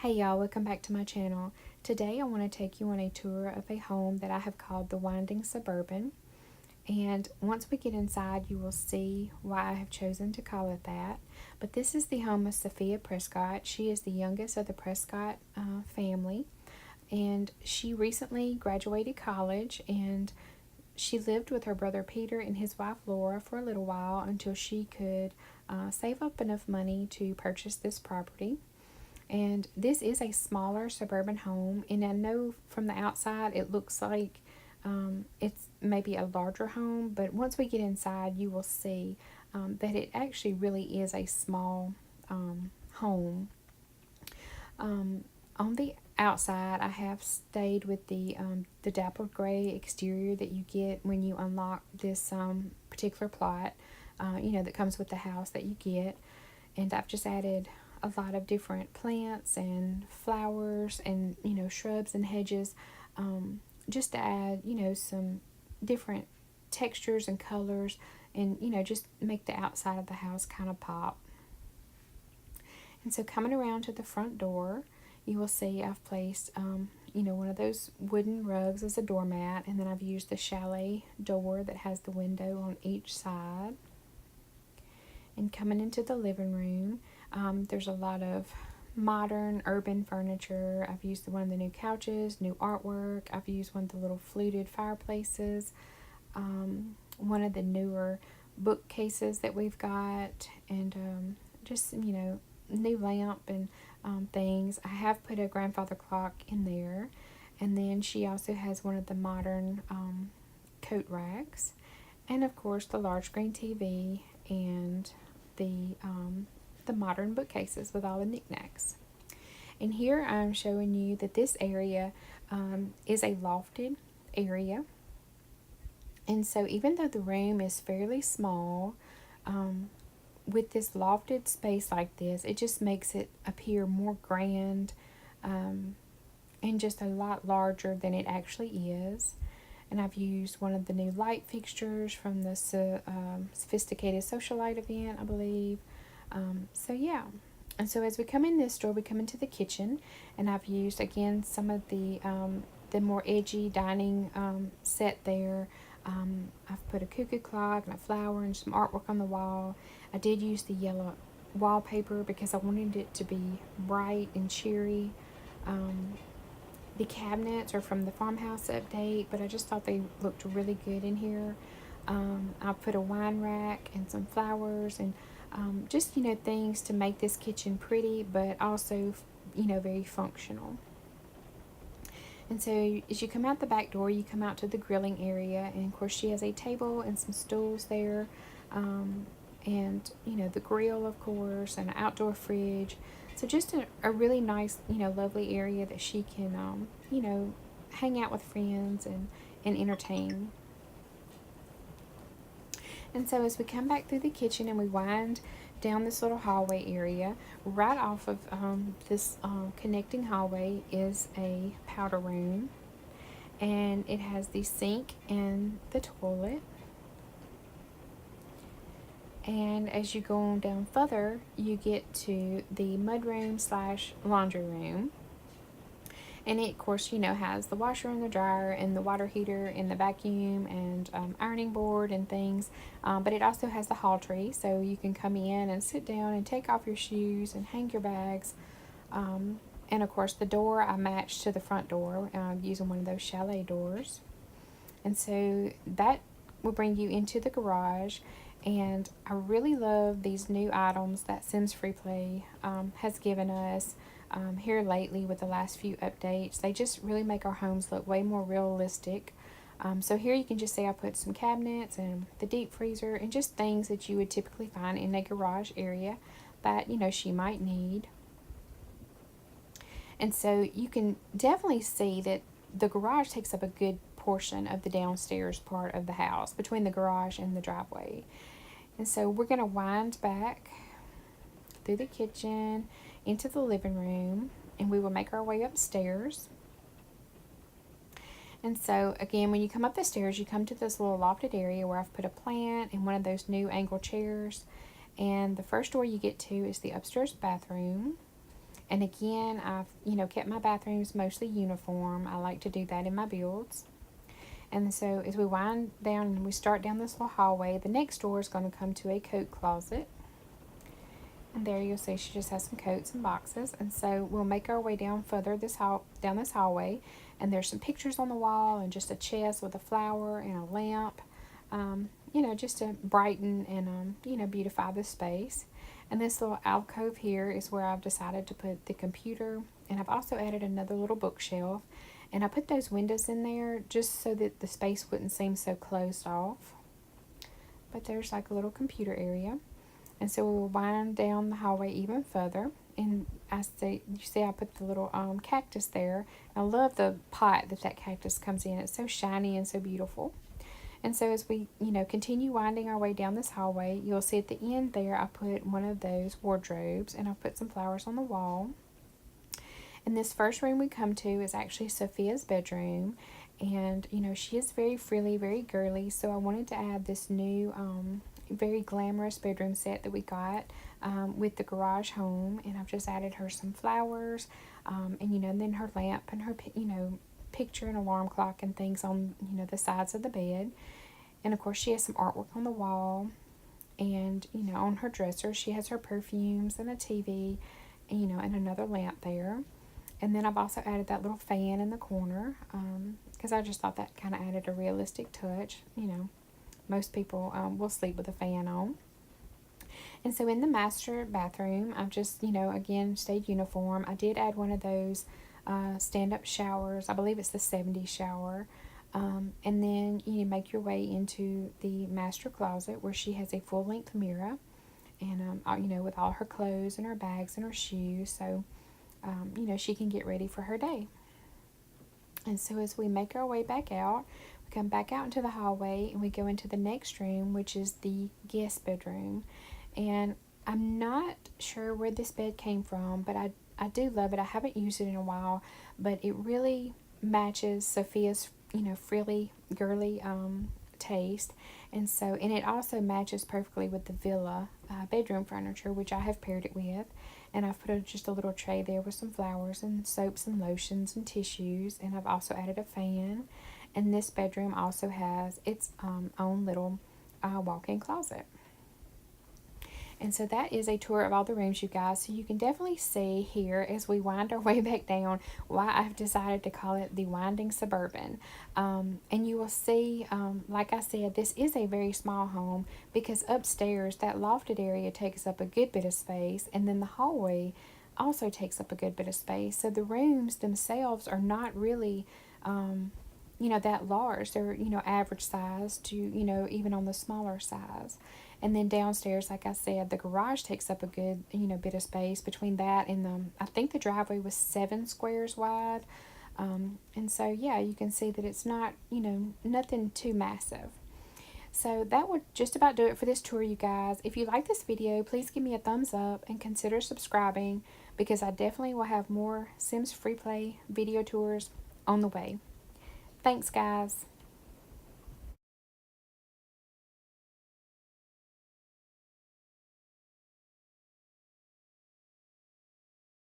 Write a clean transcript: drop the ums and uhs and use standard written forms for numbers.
Hey y'all, welcome back to my channel. Today I want to take you on a tour of a home that I have called the Winding Suburban. And once we get inside, you will see why I have chosen to call it that. But this is the home of Sophia Prescott. She is the youngest of the Prescott family. And she recently graduated college, and she lived with her brother Peter and his wife Laura for a little while until she could save up enough money to purchase this property. And this is a smaller suburban home, and I know from the outside it looks like it's maybe a larger home, but once we get inside you will see that it actually really is a small home. On the outside, I have stayed with the dappled gray exterior that you get when you unlock this particular plot, that comes with the house that you get. And I've just added a lot of different plants and flowers and shrubs and hedges, just to add some different textures and colors, and just make the outside of the house kind of pop. And so coming around to the front door, you will see I've placed one of those wooden rugs as a doormat, and then I've used the chalet door that has the window on each side. And coming into the living room, there's a lot of modern urban furniture. I've used one of the new couches, new artwork. I've used one of the little fluted fireplaces, one of the newer bookcases that we've got, and just new lamp and things. I have put a grandfather clock in there, and then she also has one of the modern coat racks, and of course the large screen TV and the modern bookcases with all the knickknacks. And here I'm showing you that this area is a lofted area. And so even though the room is fairly small, with this lofted space like this, it just makes it appear more grand, and just a lot larger than it actually is. And I've used one of the new light fixtures from the sophisticated socialite event, I believe. So yeah. And so as we come in this door, we come into the kitchen, and I've used again some of the more edgy dining set there. I've put a cuckoo clock and a flower and some artwork on the wall. I did use the yellow wallpaper because I wanted it to be bright and cheery. The cabinets are from the farmhouse update, but I just thought they looked really good in here. I put a wine rack and some flowers and just things to make this kitchen pretty, but also very functional. And so as you come out the back door, you come out to the grilling area, and of course she has a table and some stools there, and the grill, of course, and an outdoor fridge. So just a really nice, lovely area that she can, hang out with friends and entertain. And so as we come back through the kitchen and we wind down this little hallway area, right off of this connecting hallway is a powder room. And it has the sink and the toilet. And as you go on down further, you get to the mudroom / laundry room. And it, of course, has the washer and the dryer and the water heater and the vacuum and ironing board and things. But it also has the hall tree, so you can come in and sit down and take off your shoes and hang your bags. And, of course, the door I matched to the front door using one of those chalet doors. And so that will bring you into the garage. And I really love these new items that Sims FreePlay has given us here lately with the last few updates. They just really make our homes look way more realistic. So here you can just see I put some cabinets and the deep freezer and just things that you would typically find in a garage area that she might need. And so you can definitely see that the garage takes up a good portion of the downstairs part of the house between the garage and the driveway. And so we're going to wind back through the kitchen into the living room, and we will make our way upstairs. And so again, when you come up the stairs, you come to this little lofted area where I've put a plant and one of those new angle chairs. And the first door you get to is the upstairs bathroom. And again, I've, kept my bathrooms mostly uniform. I like to do that in my builds. And so as we wind down and we start down this little hallway, the next door is going to come to a coat closet. And there you'll see she just has some coats and boxes. And so we'll make our way down further down this hallway. And there's some pictures on the wall and just a chest with a flower and a lamp. Just to brighten and, beautify the space. And this little alcove here is where I've decided to put the computer. And I've also added another little bookshelf. And I put those windows in there just so that the space wouldn't seem so closed off. But there's like a little computer area. And so we'll wind down the hallway even further. And you see I put the little cactus there. I love the pot that cactus comes in. It's so shiny and so beautiful. And so as we, continue winding our way down this hallway, you'll see at the end there I put one of those wardrobes, and I've put some flowers on the wall. And this first room we come to is actually Sophia's bedroom. And, she is very frilly, very girly. So I wanted to add this new, very glamorous bedroom set that we got with the garage home. And I've just added her some flowers and then her lamp and her, picture and alarm clock and things on, the sides of the bed. And of course she has some artwork on the wall. And, on her dresser she has her perfumes and a TV, and another lamp there. And then I've also added that little fan in the corner because I just thought that kind of added a realistic touch. Most people will sleep with a fan on. And so in the master bathroom, I've just, again, stayed uniform. I did add one of those stand-up showers. I believe it's the 70s shower. And then you make your way into the master closet where she has a full-length mirror. And, with all her clothes and her bags and her shoes. So she can get ready for her day. And so as we make our way back out, we come back out into the hallway and we go into the next room, which is the guest bedroom. And I'm not sure where this bed came from, but I do love it. I haven't used it in a while, but it really matches Sophia's, frilly, girly taste. And it also matches perfectly with the villa bedroom furniture, which I have paired it with. And I've put just a little tray there with some flowers and soaps and lotions and tissues. And I've also added a fan. And this bedroom also has its own little walk-in closet. And so that is a tour of all the rooms, you guys. So you can definitely see here as we wind our way back down why I've decided to call it the Winding Suburban. And you will see, like I said, this is a very small home because upstairs that lofted area takes up a good bit of space, and then the hallway also takes up a good bit of space. So the rooms themselves are not really that large. They're, average size to, even on the smaller size. And then downstairs, like I said, the garage takes up a good, bit of space between that and I think the driveway was 7 squares wide. And so, yeah, you can see that it's not, nothing too massive. So that would just about do it for this tour, you guys. If you like this video, please give me a thumbs up and consider subscribing because I definitely will have more Sims FreePlay video tours on the way. Thanks, guys.